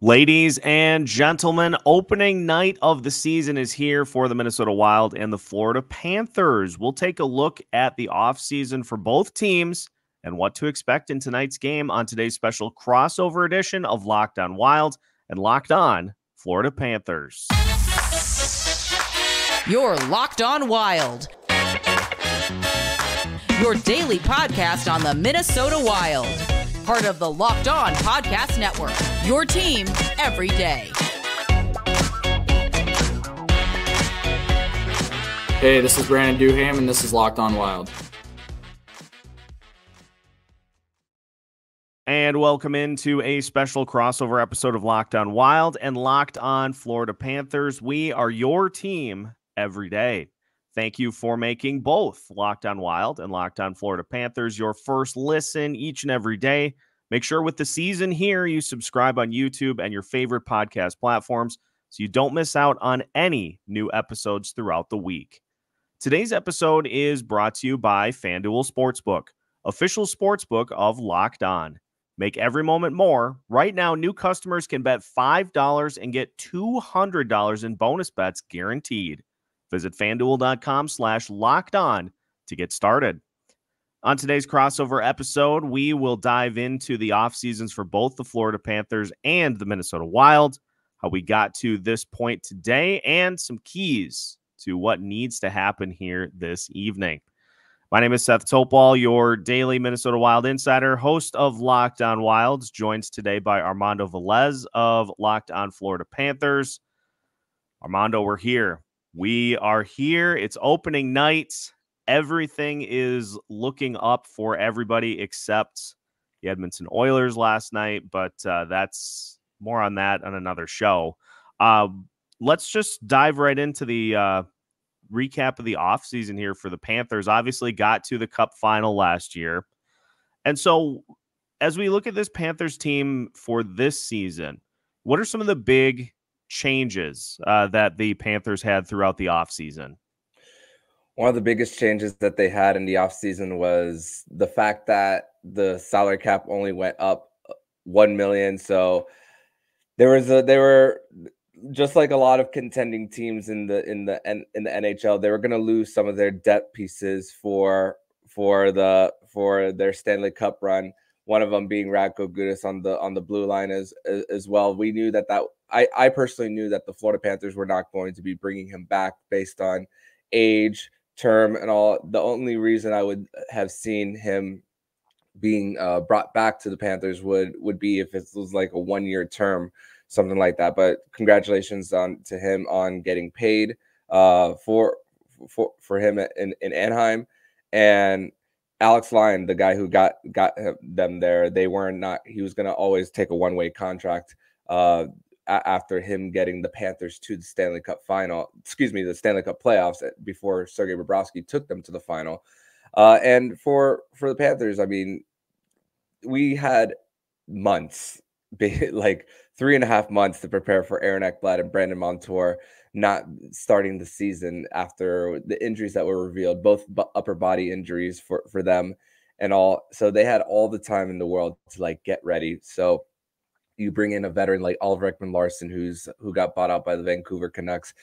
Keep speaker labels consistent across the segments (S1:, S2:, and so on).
S1: Ladies and gentlemen, opening night of the season is here for the Minnesota Wild and the Florida Panthers. We'll take a look at the offseason for both teams and what to expect in tonight's game on today's special crossover edition of Locked On Wild and Locked On Florida Panthers.
S2: You're Locked On Wild, your daily podcast on the Minnesota Wild. Part of the Locked On Podcast Network, your team every day.
S3: Hey, this is Brandon Duham, and this is Locked On Wild.
S1: And welcome into a special crossover episode of Locked On Wild and Locked On Florida Panthers. We are your team every day. Thank you for making both Locked On Wild and Locked On Florida Panthers your first listen each and every day. Make sure with the season here, you subscribe on YouTube and your favorite podcast platforms so you don't miss out on any new episodes throughout the week. Today's episode is brought to you by FanDuel Sportsbook, official sportsbook of Locked On. Make every moment more. Right now, new customers can bet $5 and get $200 in bonus bets guaranteed. Visit FanDuel.com/LockedOn to get started. On today's crossover episode, we will dive into the off seasons for both the Florida Panthers and the Minnesota Wild, how we got to this point today, and some keys to what needs to happen here this evening. My name is Seth Topal, your daily Minnesota Wild insider, host of Locked On Wilds, joined today by Armando Velez of Locked On Florida Panthers. Armando, we're here. We are here. It's opening night. Everything is looking up for everybody except the Edmonton Oilers last night, but that's more on that on another show. Let's just dive right into the recap of the offseason here for the Panthers. Obviously got to the Cup final last year. And so as we look at this Panthers team for this season, what are some of the big changes that the Panthers had throughout the offseason?
S4: One of the biggest changes that they had in the offseason was the fact that the salary cap only went up $1 million. So they were just like a lot of contending teams in the NHL. They were going to lose some of their depth pieces for their Stanley Cup run. One of them being Radko Gudas on the blue line as well. We knew that I personally knew that the Florida Panthers were not going to be bringing him back based on age, term, and all. The only reason I would have seen him being brought back to the Panthers would be if it was like a 1-year term, something like that. But congratulations to him on getting paid for him in Anaheim. And Alex Lyon, the guy who got them there, he was going to always take a one-way contract after him getting the Panthers to the Stanley Cup the Stanley Cup playoffs before Sergei Bobrovsky took them to the final. And for the Panthers, I mean, we had months, like 3.5 months to prepare for Aaron Ekblad and Brandon Montour not starting the season after the injuries that were revealed, both upper body injuries for them and all. So they had all the time in the world to like get ready. So you bring in a veteran like Oliver Ekman-Larsson, who got bought out by the Vancouver Canucks,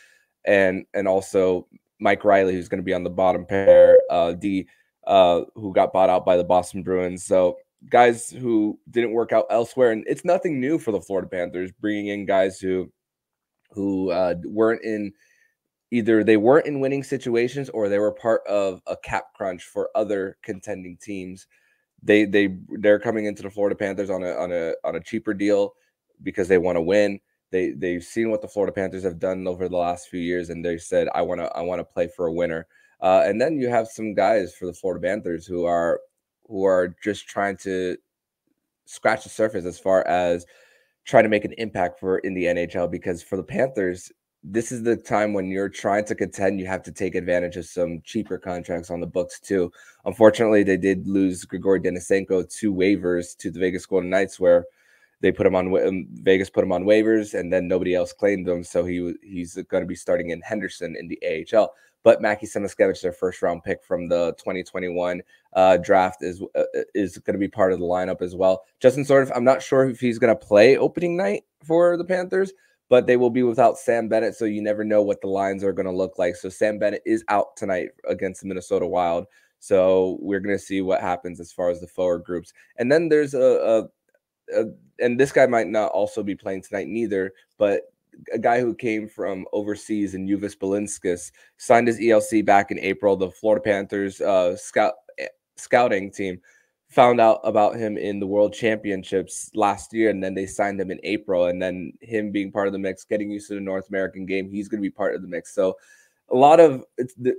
S4: and also Mike Riley, who's going to be on the bottom pair, who got bought out by the Boston Bruins. So guys who didn't work out elsewhere, and it's nothing new for the Florida Panthers bringing in guys who weren't in winning situations or they were part of a cap crunch for other contending teams. They're coming into the Florida Panthers on a cheaper deal because they want to win. They've seen what the Florida Panthers have done over the last few years, and they said, I want to play for a winner. And then you have some guys for the Florida Panthers who are just trying to scratch the surface as far as trying to make an impact in the NHL, because for the Panthers, this is the time when you're trying to contend. You have to take advantage of some cheaper contracts on the books too. Unfortunately, they did lose Grigory Denisenko to waivers to the Vegas Golden Knights, where they put him on Vegas, put him on waivers, and then nobody else claimed him. So he's going to be starting in Henderson in the AHL. But Mackie Semiskevich, their first round pick from the 2021 draft, is going to be part of the lineup as well. Justin Sourdif, I'm not sure if he's going to play opening night for the Panthers, but they will be without Sam Bennett, so you never know what the lines are going to look like. So Sam Bennett is out tonight against the Minnesota Wild. So we're going to see what happens as far as the forward groups. And then there's and this guy might not also be playing tonight neither, but a guy who came from overseas in Juvis Belinskis signed his ELC back in April. The Florida Panthers scouting team found out about him in the World Championships last year, and then they signed him in April. And then him being part of the mix, getting used to the North American game, he's going to be part of the mix. So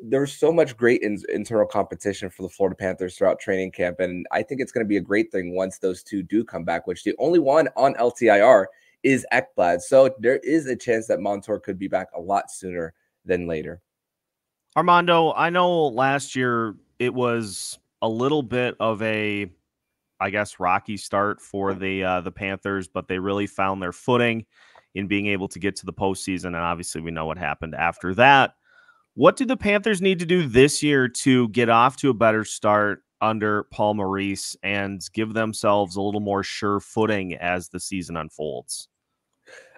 S4: there's so much great internal competition for the Florida Panthers throughout training camp, and I think it's going to be a great thing once those two do come back, which the only one on LTIR is Ekblad. So there is a chance that Montour could be back a lot sooner than later.
S1: Armando, I know last year it was a little bit of a, I guess, rocky start for the Panthers, but they really found their footing in being able to get to the postseason, and obviously we know what happened after that. What do the Panthers need to do this year to get off to a better start under Paul Maurice and give themselves a little more sure footing as the season unfolds?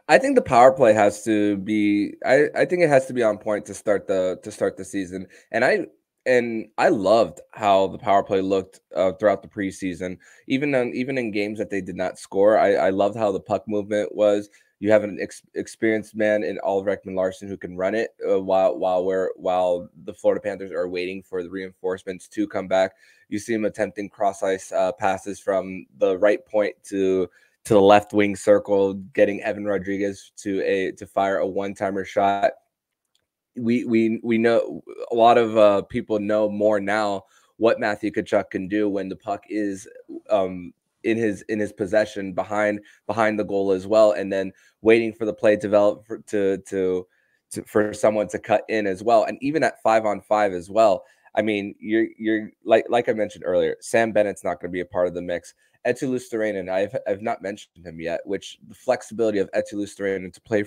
S4: I think the power play has to be. I think it has to be on point to start the season. And I loved how the power play looked throughout the preseason. Even in games that they did not score, I loved how the puck movement was. You have an experienced man in Oliver Ekman-Larsson who can run it while the Florida Panthers are waiting for the reinforcements to come back. You see him attempting cross ice passes from the right point to the left wing circle, getting Evan Rodriguez to fire a one-timer shot. We know a lot of people know more now what Matthew Tkachuk can do when the puck is in his possession behind the goal as well, and then waiting for the play to develop for someone to cut in as well. And even at 5-on-5 as well, I mean, you're like I mentioned earlier, Sam Bennett's not going to be a part of the mix. Eetu Luostarinen, I've not mentioned him yet, which the flexibility of Eetu Luostarinen to play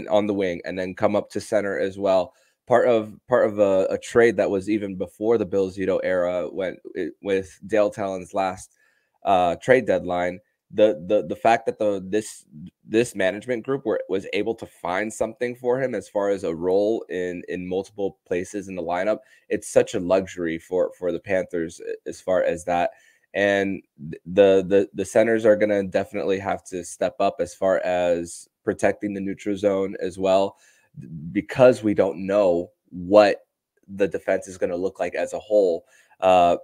S4: on the wing and then come up to center as well. Part of a trade that was even before the Bill Zito era with Dale Talon's last trade deadline. The fact that this management group was able to find something for him as far as a role in multiple places in the lineup, it's such a luxury for the Panthers as far as that. And the centers are going to definitely have to step up as far as protecting the neutral zone as well, because we don't know what the defense is going to look like as a whole. There's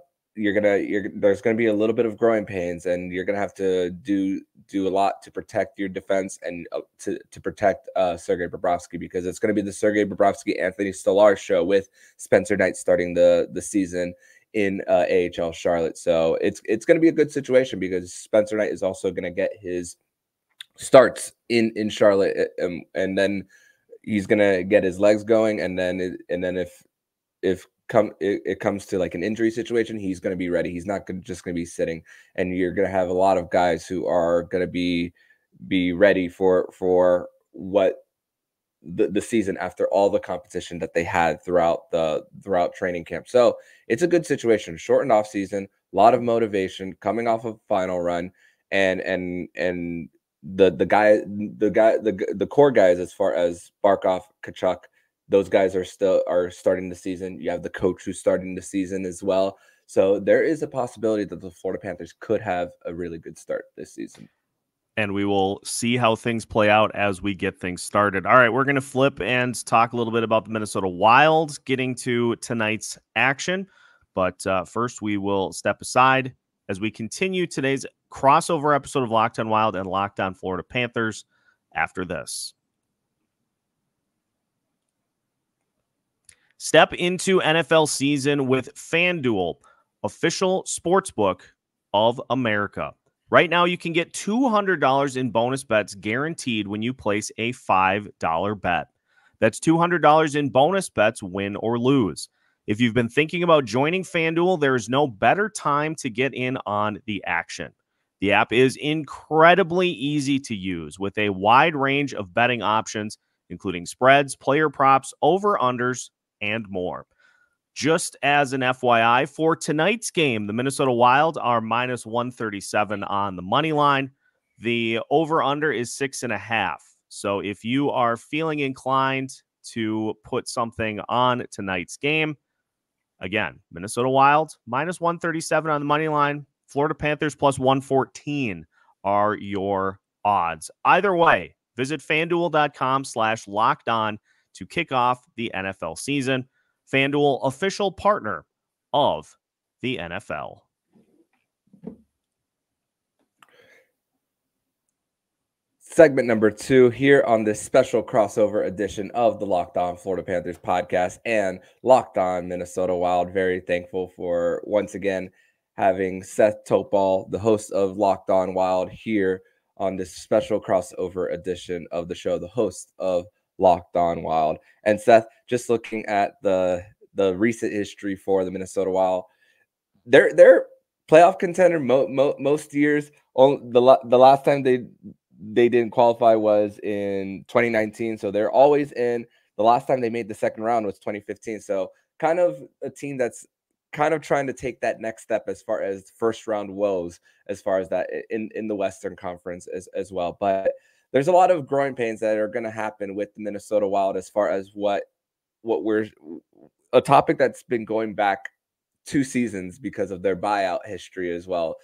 S4: going to be a little bit of growing pains, and you're going to have to do a lot to protect your defense and to protect Sergei Bobrovsky, because it's going to be the Sergei Bobrovsky Anthony Stolar show with Spencer Knight starting the season in AHL Charlotte. So it's going to be a good situation, because Spencer Knight is also going to get his starts in Charlotte, and then he's going to get his legs going, and then if it comes to like an injury situation, he's going to be ready. He's not just going to be sitting, and you're going to have a lot of guys who are going to be ready for what the season after all the competition that they had throughout training camp. So it's a good situation. Shortened off season, a lot of motivation coming off of final run, and the core guys as far as Barkov, Tkachuk, those guys are starting the season. You have the coach who's starting the season as well. So there is a possibility that the Florida Panthers could have a really good start this season.
S1: And we will see how things play out as we get things started. All right, we're going to flip and talk a little bit about the Minnesota Wild, getting to tonight's action. But first, we will step aside as we continue today's crossover episode of Locked on Wild and Locked on Florida Panthers after this. Step into NFL season with FanDuel, official sportsbook of America. Right now, you can get $200 in bonus bets guaranteed when you place a $5 bet. That's $200 in bonus bets, win or lose. If you've been thinking about joining FanDuel, there is no better time to get in on the action. The app is incredibly easy to use with a wide range of betting options, including spreads, player props, over-unders, and more. Just as an FYI, for tonight's game, the Minnesota Wild are minus 137 on the money line. The over-under is 6.5. So if you are feeling inclined to put something on tonight's game, again, Minnesota Wild minus 137 on the money line. Florida Panthers plus 114 are your odds. Either way, visit FanDuel.com/lockedon to kick off the NFL season. FanDuel, official partner of the NFL.
S4: Segment number 2 here on this special crossover edition of the Locked On Florida Panthers podcast and Locked On Minnesota Wild. Very thankful for once again having Seth Topal, the host of Locked On Wild, here on this special crossover edition of the show, the host of Locked On Wild. And Seth, just looking at the recent history for the Minnesota Wild, they're playoff contender most years. The last time they didn't qualify was in 2019, so they're always in. The last time they made the second round was 2015, so kind of a team that's kind of trying to take that next step as far as first round woes, as far as that in the Western Conference as well. But there's a lot of growing pains that are going to happen with the Minnesota Wild as far as what we're a topic that's been going back 2 seasons because of their buyout history as well.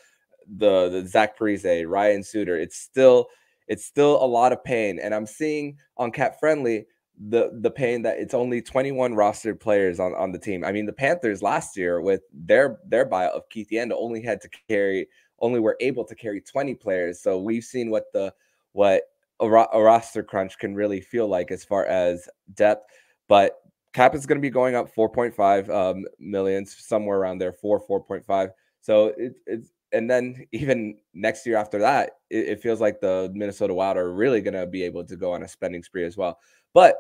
S4: The Zach Parise, Ryan Suter, it's still a lot of pain, and I'm seeing on Cap Friendly the pain that it's only 21 rostered players on the team. I mean, the Panthers last year with their buyout of Keith Yandle only were able to carry 20 players. So we've seen what a roster crunch can really feel like as far as depth. But Cap is going to be going up 4.5 million, somewhere around there, 4.5. So it's and then even next year after that, it feels like the Minnesota Wild are really going to be able to go on a spending spree as well. But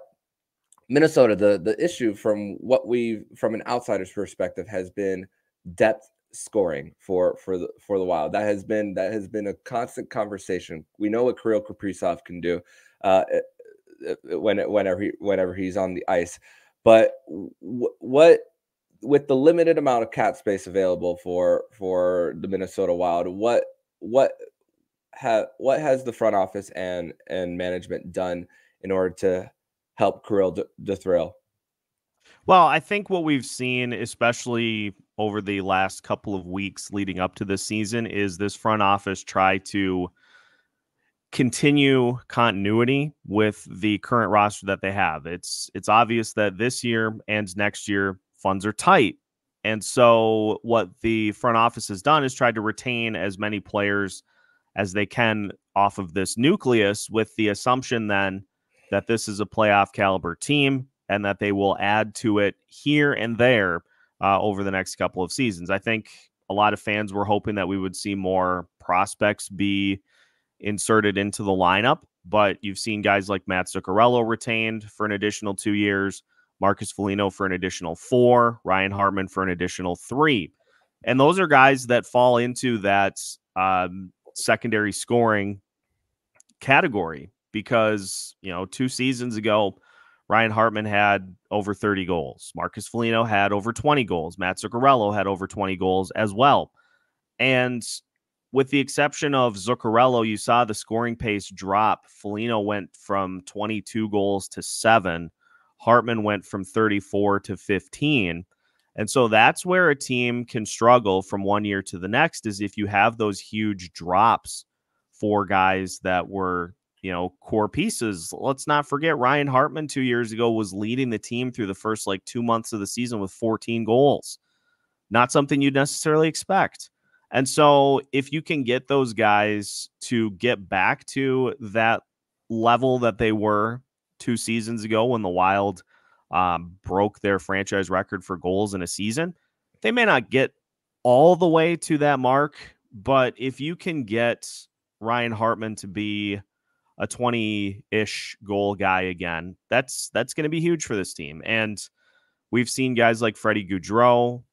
S4: Minnesota, the issue from an outsider's perspective has been depth scoring for the Wild. That has been a constant conversation. We know what Kirill Kaprizov can do whenever he's on the ice, but what with the limited amount of cap space available for the Minnesota Wild, what has the front office and management done in order to help Kirill the thrill?
S1: Well, I think what we've seen, especially over the last couple of weeks leading up to this season, is this front office try to continue continuity with the current roster that they have. It's obvious that this year and next year funds are tight. And so what the front office has done is tried to retain as many players as they can off of this nucleus, with the assumption then that this is a playoff caliber team and that they will add to it here and there over the next couple of seasons. I think a lot of fans were hoping that we would see more prospects be inserted into the lineup, but you've seen guys like Matt Zuccarello retained for an additional 2 years, Marcus Foligno for an additional 4, Ryan Hartman for an additional 3. And those are guys that fall into that secondary scoring category because, 2 seasons ago, Ryan Hartman had over 30 goals. Marcus Foligno had over 20 goals. Matt Zuccarello had over 20 goals as well. And with the exception of Zuccarello, you saw the scoring pace drop. Foligno went from 22 goals to 7. Hartman went from 34 to 15. And so that's where a team can struggle from one year to the next, is if you have those huge drops for guys that were, core pieces. Let's not forget Ryan Hartman 2 years ago was leading the team through the first 2 months of the season with 14 goals. Not something you'd necessarily expect. And so if you can get those guys to get back to that level that they were 2 seasons ago when the Wild broke their franchise record for goals in a season, they may not get all the way to that mark, but if you can get Ryan Hartman to be a 20-ish goal guy again, that's going to be huge for this team. And we've seen guys like Freddie Gaudreau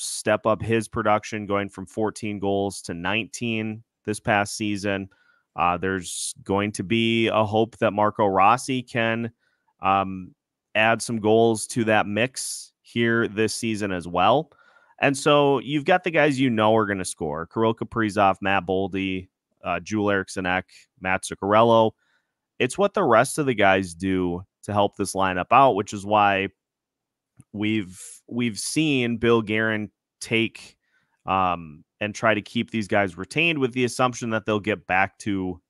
S1: step up his production, going from 14 goals to 19 this past season. There's going to be a hope that Marco Rossi can add some goals to that mix here this season as well. And so you've got the guys you know are going to score. Kirill Kaprizov, Matt Boldy, Joel Eriksson Ek, Matt Zuccarello. It's what the rest of the guys do to help this lineup out, which is why we've seen Bill Guerin take and try to keep these guys retained with the assumption that they'll get back to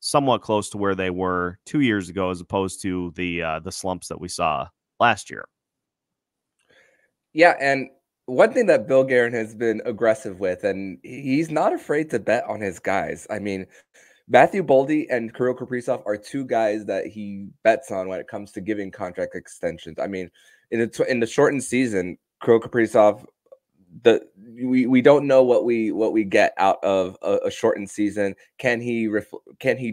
S1: somewhat close to where they were 2 years ago, as opposed to the slumps that we saw last year.
S4: Yeah, and one thing that Bill Guerin has been aggressive with, and he's not afraid to bet on his guys. I mean, Matthew Boldy and Kirill Kaprizov are two guys that he bets on when it comes to giving contract extensions. I mean, in the shortened season, Kirill Kaprizov, we don't know what we get out of a shortened season. Can he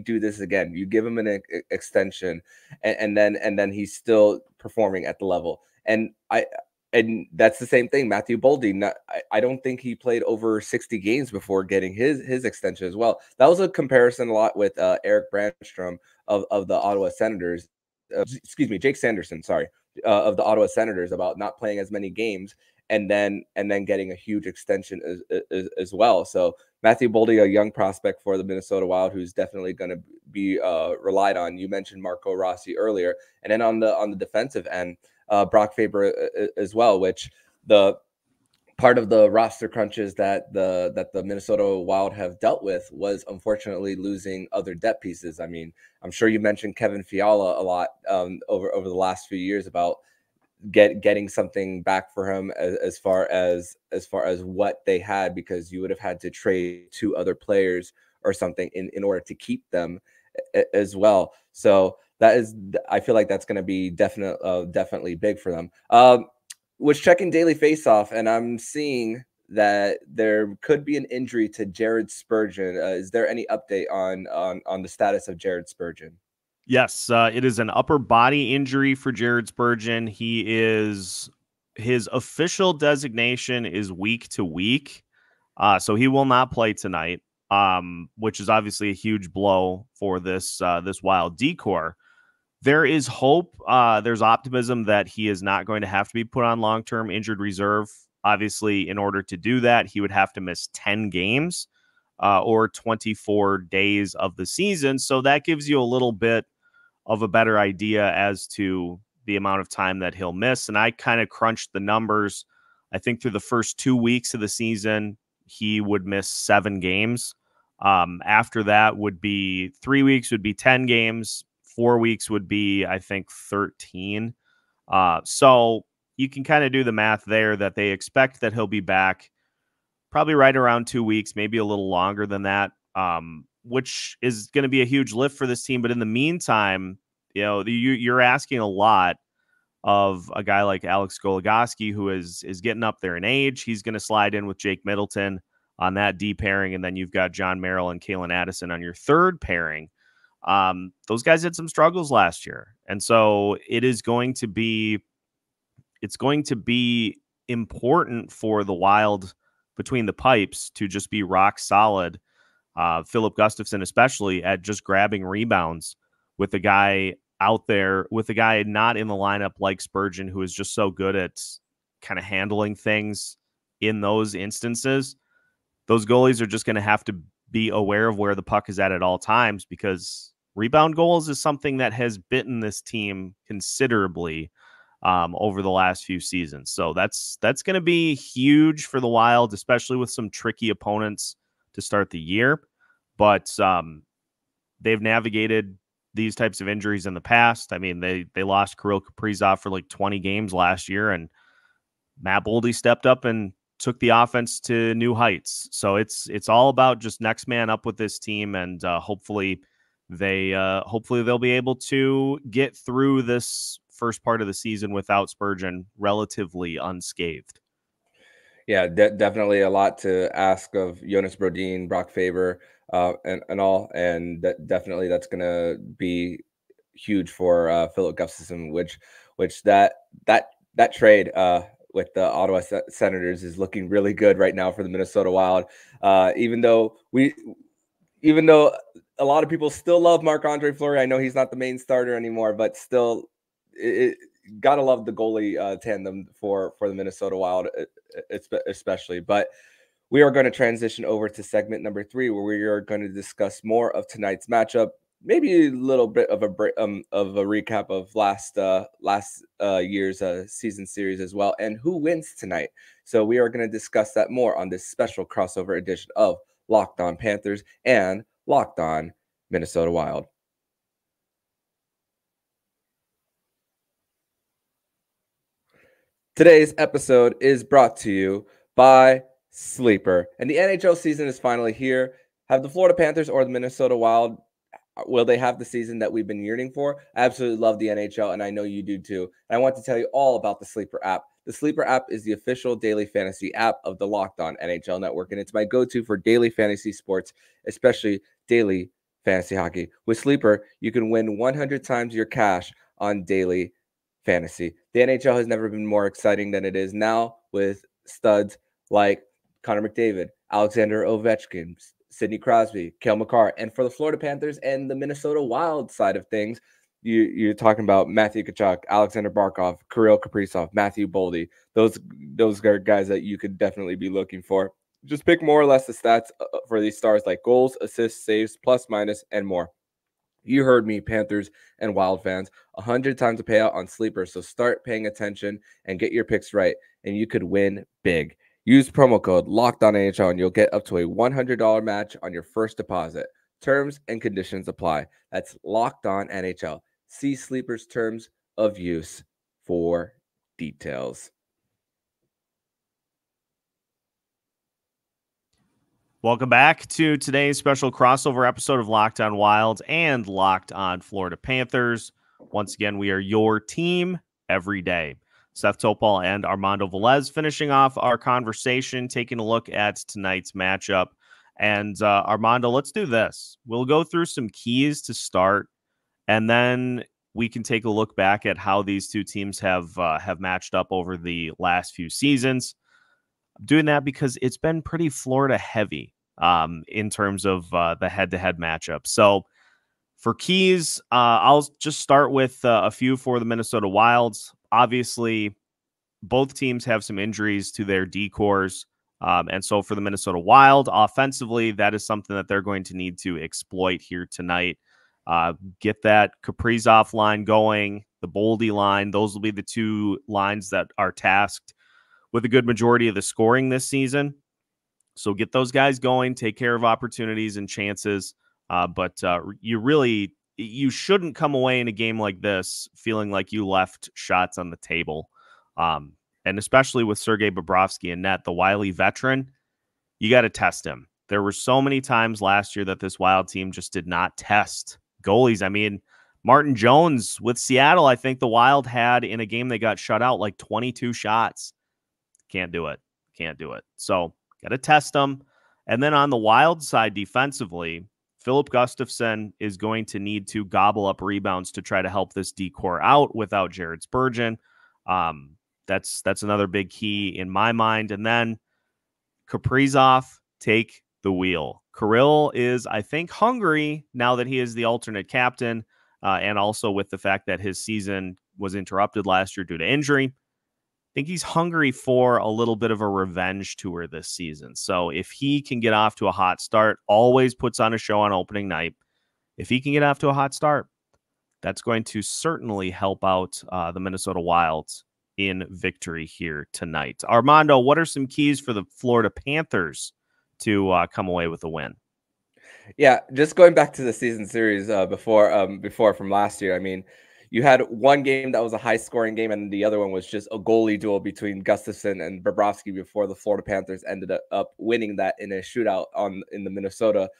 S4: do this again? You give him an extension, and then he's still performing at the level. And that's the same thing. Matthew Boldy, I don't think he played over 60 games before getting his extension as well. That was a comparison a lot with Eric Brandstrom of the Ottawa Senators. Jake Sanderson, of the Ottawa Senators, about not playing as many games and then getting a huge extension as well. So Matthew Boldy, a young prospect for the Minnesota Wild, who's definitely going to be relied on. You mentioned Marco Rossi earlier, and then on the defensive end, Brock Faber as well, which the part of the roster crunches that the Minnesota Wild have dealt with was unfortunately losing other depth pieces. I mean, I'm sure you mentioned Kevin Fiala a lot over the last few years about getting something back for him as far as what they had, because you would have had to trade 2 other players or something in order to keep them as well. So I feel like that's going to be definitely big for them. Was checking Daily Faceoff, and I'm seeing that there could be an injury to Jared Spurgeon. Is there any update on the status of Jared Spurgeon?
S1: Yes, it is an upper body injury for Jared Spurgeon. His official designation is week to week, so he will not play tonight, which is obviously a huge blow for this Wild decor. There is hope. There's optimism that he is not going to have to be put on long-term injured reserve. Obviously, in order to do that, he would have to miss 10 games or 24 days of the season. So that gives you a little bit of a better idea as to the amount of time that he'll miss. And I kind of crunched the numbers. I think through the first 2 weeks of the season, he would miss 7 games. After that would be 3 weeks, would be 10 games. 4 weeks would be, I think, 13. So you can kind of do the math there that they expect that he'll be back probably right around 2 weeks, maybe a little longer than that, which is going to be a huge lift for this team. But in the meantime, you're asking a lot of a guy like Alex Goligoski, who is getting up there in age. He's going to slide in with Jake Middleton on that D pairing, and then you've got John Merrill and Kalen Addison on your third pairing. Those guys had some struggles last year. And so it's going to be important for the Wild between the pipes to just be rock solid. Filip Gustavsson, especially at just grabbing rebounds with a guy out there, with a guy not in the lineup like Spurgeon, who is just so good at kind of handling things in those instances. Those goalies are just going to have to be aware of where the puck is at all times, because rebound goals is something that has bitten this team considerably over the last few seasons. So that's going to be huge for the Wild, especially with some tricky opponents to start the year. But they've navigated these types of injuries in the past. I mean, they lost Kirill Kaprizov for like 20 games last year, and Matt Boldy stepped up and took the offense to new heights. So it's all about just next man up with this team, and hopefully they'll be able to get through this first part of the season without Spurgeon relatively unscathed.
S4: Yeah, definitely a lot to ask of Jonas Brodin, Brock Faber, and all, and definitely that's going to be huge for Filip Gustavsson, which that trade the Ottawa Senators is looking really good right now for the Minnesota Wild. Even though a lot of people still love Marc-Andre Fleury, I know he's not the main starter anymore, but still, gotta love the goalie tandem for the Minnesota Wild, especially. But we are going to transition over to segment number 3, where we are going to discuss more of tonight's matchup, maybe a little bit of a recap of last year's season series as well, and who wins tonight. So we are going to discuss that more on this special crossover edition of Locked On Panthers and Locked On Minnesota Wild. Today's episode is brought to you by Sleeper, and the NHL season is finally here. Have the Florida Panthers or the Minnesota Wild, will they have the season that we've been yearning for? I absolutely love the NHL, and I know you do too. And I want to tell you all about the Sleeper app. The Sleeper app is the official daily fantasy app of the Locked On NHL Network, and it's my go-to for daily fantasy sports, especially daily fantasy hockey. With Sleeper, you can win 100 times your cash on daily fantasy. The NHL has never been more exciting than it is now, with studs like Connor McDavid, Alexander Ovechkin, Sidney Crosby, Cale Makar, and for the Florida Panthers and the Minnesota Wild side of things, you're talking about Matthew Tkachuk, Alexander Barkov, Kirill Kaprizov, Matthew Boldy. Those are guys that you could definitely be looking for. Just pick more or less the stats for these stars, like goals, assists, saves, plus, minus, and more. You heard me, Panthers and Wild fans. 100 times a payout on Sleeper, so start paying attention and get your picks right, and you could win big. Use promo code LOCKEDONNHL and you'll get up to a $100 match on your first deposit. Terms and conditions apply. That's Locked On NHL. See Sleeper's terms of use for details.
S1: Welcome back to today's special crossover episode of Locked On Wild and Locked On Florida Panthers. Once again, we are your team every day. Seth Topol and Armando Velez finishing off our conversation, taking a look at tonight's matchup. And Armando, let's do this. We'll go through some keys to start, and then we can take a look back at how these two teams have matched up over the last few seasons. I'm doing that because it's been pretty Florida heavy in terms of the head-to-head matchup. So for keys, I'll just start with a few for the Minnesota Wilds. Obviously, both teams have some injuries to their D-cores. And so for the Minnesota Wild, offensively, that is something that they're going to need to exploit here tonight. Get that Kaprizov line going, the Boldy line. Those will be the two lines that are tasked with a good majority of the scoring this season. So get those guys going, take care of opportunities and chances. But you shouldn't come away in a game like this feeling like you left shots on the table. And especially with Sergei Bobrovsky in net, the wily veteran, you got to test him. There were so many times last year that this Wild team just did not test goalies. I mean, Martin Jones with Seattle, I think the Wild had in a game they got shut out like 22 shots. Can't do it. So got to test them. And then on the Wild side defensively, Filip Gustavsson is going to need to gobble up rebounds to try to help this D-core out without Jared Spurgeon. That's another big key in my mind. And then Kaprizov, take the wheel. Kirill is, I think, hungry now that he is the alternate captain, and also with the fact that his season was interrupted last year due to injury. I think he's hungry for a little bit of a revenge tour this season. So if he can get off to a hot start, always puts on a show on opening night. If he can get off to a hot start, that's going to certainly help out the Minnesota Wild in victory here tonight. Armando, what are some keys for the Florida Panthers to come away with a win?
S4: Yeah, just going back to the season series before from last year. I mean, you had one game that was a high-scoring game, and the other one was just a goalie duel between Gustafsson and Bobrovsky before the Florida Panthers ended up winning that in a shootout in the Minnesota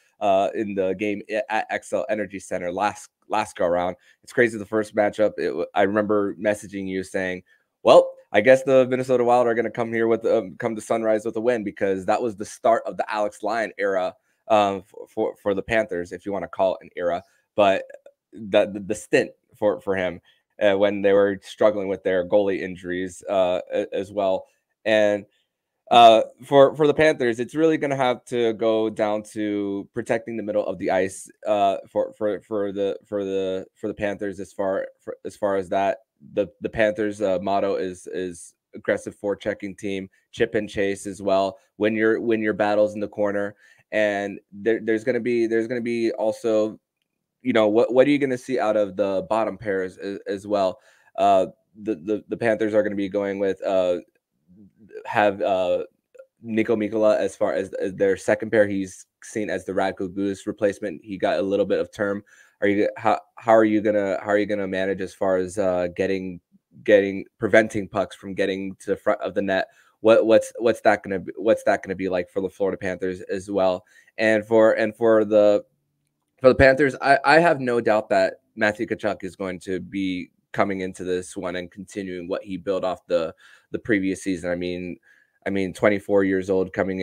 S4: in the game at XL Energy Center last go around. It's crazy. The first matchup, I remember messaging you saying, well, I guess the Minnesota Wild are going to come here with come to Sunrise with a win, because that was the start of the Alex Lyon era for the Panthers, if you want to call it an era, but the stint for him. when they were struggling with their goalie injuries as well. And for the Panthers, it's really going to have to go down to protecting the middle of the ice for the Panthers. As far as that, the Panthers motto is aggressive forechecking team, chip and chase as well. Win your battles in the corner, and there's going to be also, what are you going to see out of the bottom pairs as well? The Panthers are going to be going with have Nico Mikkola as far as their second pair. He's seen as the Radko Gudas replacement. He got a little bit of term. How are you gonna manage as far as preventing pucks from getting to the front of the net? What's that gonna be like for the Florida Panthers as well? And for the Panthers, I have no doubt that Matthew Tkachuk is going to be coming into this one and continuing what he built off the previous season. I mean, 24 years old coming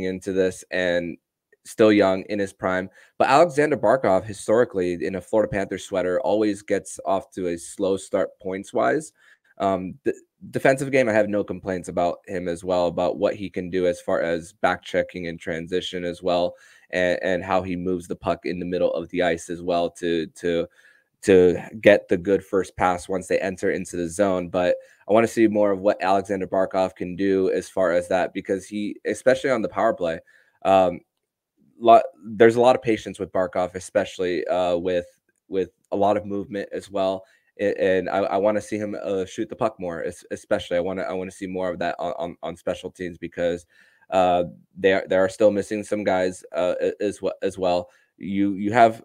S4: into this and still young in his prime. But Alexander Barkov, historically in a Florida Panthers sweater, always gets off to a slow start points wise. The defensive game, I have no complaints about him as well, about what he can do as far as back checking and transition as well, and how he moves the puck in the middle of the ice as well to get the good first pass once they enter into the zone. But I want to see more of what Alexander Barkov can do as far as that, because he, especially on the power play, there's a lot of patience with Barkov, especially with a lot of movement as well. And I want to see him shoot the puck more, especially. I want to see more of that on special teams, because they are still missing some guys as well. You have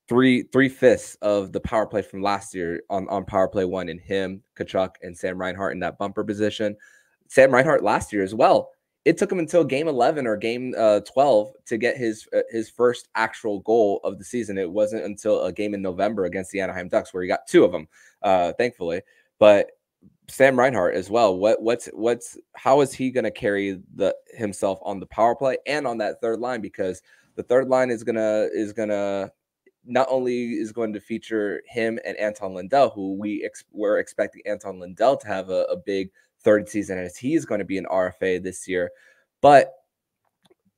S4: three fifths of the power play from last year on power play one in him, Tkachuk, and Sam Reinhart in that bumper position. Sam Reinhart last year as well. It took him until game 11 or game 12 to get his first actual goal of the season. It wasn't until a game in November against the Anaheim Ducks where he got two of them, thankfully. But Sam Reinhart as well. How is he going to carry himself on the power play and on that third line? Because the third line is gonna not only is going to feature him and Anton Lundell, who we're expecting Anton Lundell to have a big third season, as he is going to be an RFA this year. But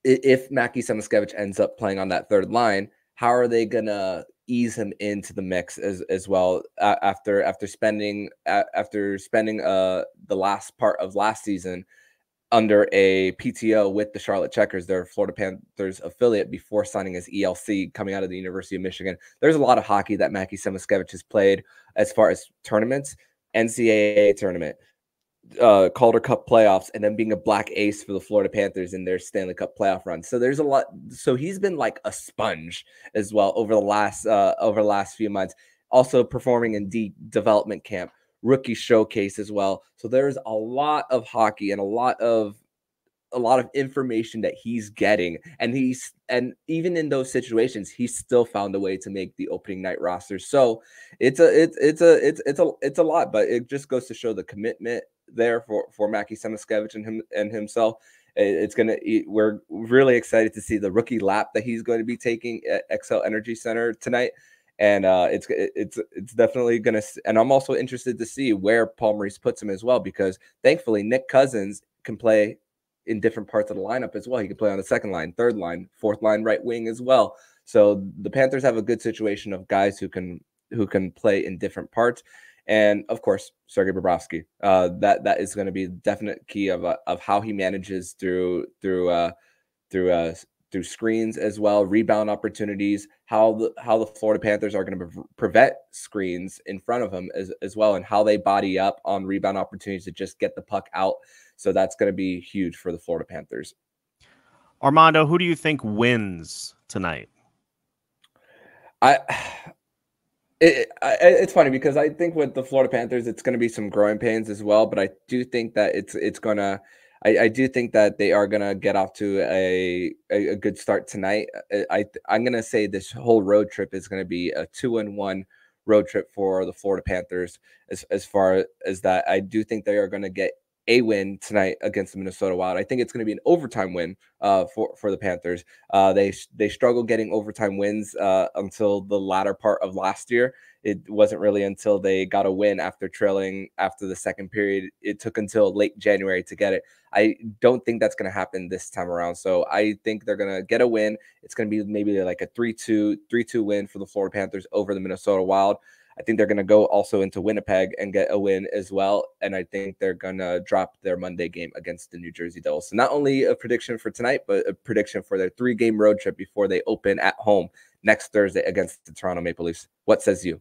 S4: if Mackie Samoskevich ends up playing on that third line, how are they going to ease him into the mix as well after spending the last part of last season under a PTO with the Charlotte Checkers, their Florida Panthers affiliate, before signing his ELC coming out of the University of Michigan? There's a lot of hockey that Mackie Samoskevich has played as far as tournaments, NCAA tournament, Calder Cup playoffs, and then being a black ace for the Florida Panthers in their Stanley Cup playoff run. So there's a lot. So he's been like a sponge as well over the last few months. Also performing in development camp, rookie showcase as well. So there's a lot of hockey and a lot of information that he's getting, and even in those situations, he's still found a way to make the opening night roster. So it's a lot, but it just goes to show the commitment there for Mackie Samoskevich and himself. We're really excited to see the rookie lap that he's going to be taking at XL Energy Center tonight. And it's definitely going to, and I'm also interested to see where Paul Maurice puts him as well, because thankfully Nick Cousins can play in different parts of the lineup as well. He can play on the second line, third line, fourth line, right wing as well. So the Panthers have a good situation of guys who can play in different parts. And of course, Sergei Bobrovsky. That is going to be a definite key of how he manages through screens as well, rebound opportunities, how the Florida Panthers are going to prevent screens in front of him as well, and how they body up on rebound opportunities to just get the puck out. So that's going to be huge for the Florida Panthers.
S1: Armando, who do you think wins tonight?
S4: It's funny because I think with the Florida Panthers, it's going to be some growing pains as well, but I do think that it's going to. I do think that they are going to get off to a good start tonight. I'm going to say this whole road trip is going to be a 2-1 road trip for the Florida Panthers. As far as that, I do think they are going to get a win tonight against the Minnesota Wild. I think it's going to be an overtime win for the Panthers. They struggled getting overtime wins until the latter part of last year. It wasn't really until they got a win after trailing after the second period. It took until late January to get it. I don't think that's going to happen this time around. So I think they're going to get a win. It's going to be maybe like a 3-2 win for the Florida Panthers over the Minnesota Wild. I think they're going to go also into Winnipeg and get a win as well. And I think they're going to drop their Monday game against the New Jersey Devils. So not only a prediction for tonight, but a prediction for their 3-game road trip before they open at home next Thursday against the Toronto Maple Leafs. What says you?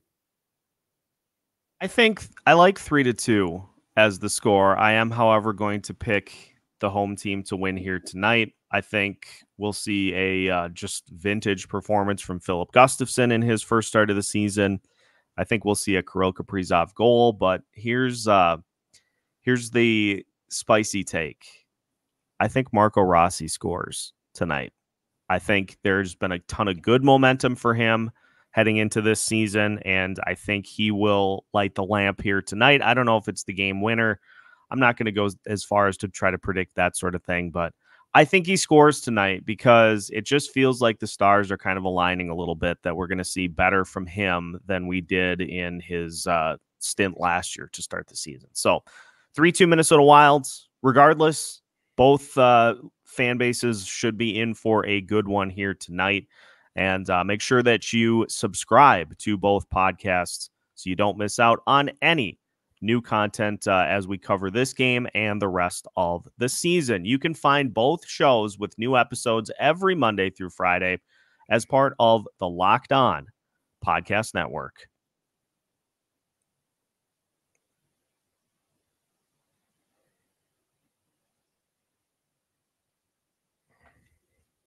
S1: I think I like 3-2 as the score. I am, however, going to pick the home team to win here tonight. I think we'll see a just vintage performance from Filip Gustavsson in his first start of the season. I think we'll see a Kirill Kaprizov goal, but here's the spicy take. I think Marco Rossi scores tonight. I think there's been a ton of good momentum for him heading into this season, and I think he will light the lamp here tonight. I don't know if it's the game winner. I'm not going to go as far as to try to predict that sort of thing, but I think he scores tonight because it just feels like the stars are kind of aligning a little bit, that we're going to see better from him than we did in his stint last year to start the season. So 3-2 Minnesota Wilds. Regardless, both fan bases should be in for a good one here tonight. And make sure that you subscribe to both podcasts so you don't miss out on any new content as we cover this game and the rest of the season. You can find both shows with new episodes every Monday through Friday as part of the Locked On Podcast Network.